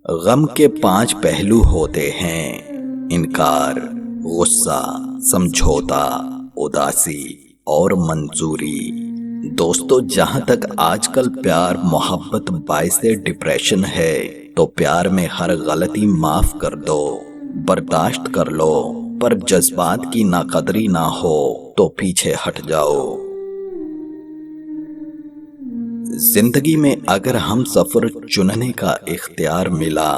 غم کے 5 پہلو ہوتے ہیں: انکار، غصہ، سمجھوتا، اداسی اور منظوری۔ دوستو، جہاں تک آج کل پیار محبت باعث ڈپریشن ہے، تو پیار میں ہر غلطی معاف کر دو، برداشت کر لو، پر جذبات کی ناقدری نہ ہو تو پیچھے ہٹ جاؤ۔ زندگی میں اگر ہم سفر چننے کا اختیار ملا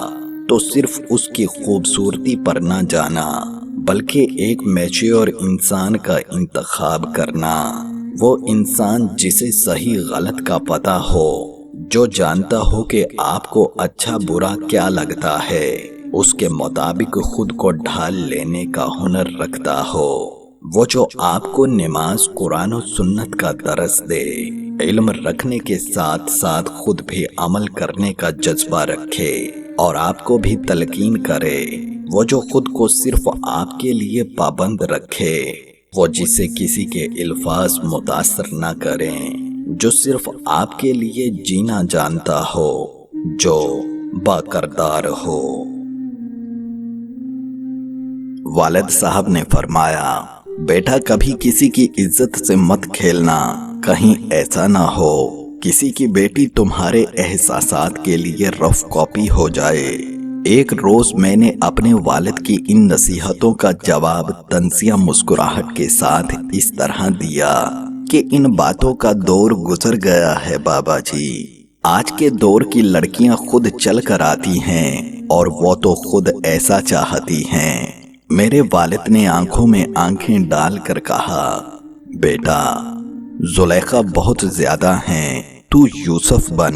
تو صرف اس کی خوبصورتی پر نہ جانا، بلکہ ایک میچور انسان کا انتخاب کرنا۔ وہ انسان جسے صحیح غلط کا پتہ ہو، جو جانتا ہو کہ آپ کو اچھا برا کیا لگتا ہے، اس کے مطابق خود کو ڈھال لینے کا ہنر رکھتا ہو۔ وہ جو آپ کو نماز، قرآن و سنت کا درس دے، علم رکھنے کے ساتھ ساتھ خود بھی عمل کرنے کا جذبہ رکھے اور آپ کو بھی تلقین کرے۔ وہ جو خود کو صرف آپ کے لیے پابند رکھے، وہ جسے کسی کے الفاظ متاثر نہ کریں، جو صرف آپ کے لیے جینا جانتا ہو، جو باکردار ہو۔ والد صاحب نے فرمایا، بیٹا کبھی کسی کی عزت سے مت کھیلنا، کہیں ایسا نہ ہو کسی کی بیٹی تمہارے احساسات کے لیے رف کاپی ہو جائے۔ ایک روز میں نے اپنے والد کی ان نصیحتوں کا جواب طنزیہ مسکراہٹ کے ساتھ اس طرح دیا کہ ان باتوں کا دور گزر گیا ہے بابا جی۔ آج کے دور کی لڑکیاں خود چل کر آتی ہیں اور وہ تو خود ایسا چاہتی ہیں۔ میرے والد نے آنکھوں میں آنکھیں ڈال کر کہا، بیٹا زلیخا بہت زیادہ ہیں، تو یوسف بن۔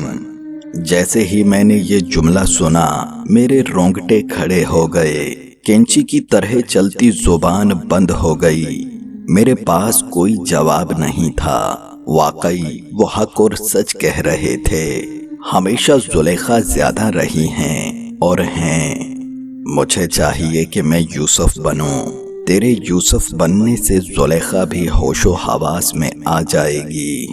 جیسے ہی میں نے یہ جملہ سنا، میرے رونگٹے کھڑے ہو گئے، کینچی کی طرح چلتی زبان بند ہو گئی۔ میرے پاس کوئی جواب نہیں تھا۔ واقعی وہ حق اور سچ کہہ رہے تھے۔ ہمیشہ زلیخا زیادہ رہی ہیں اور ہیں۔ مجھے چاہیے کہ میں یوسف بنوں۔ تیرے یوسف بننے سے زلیخا بھی ہوش و حواس میں آ جائے گی۔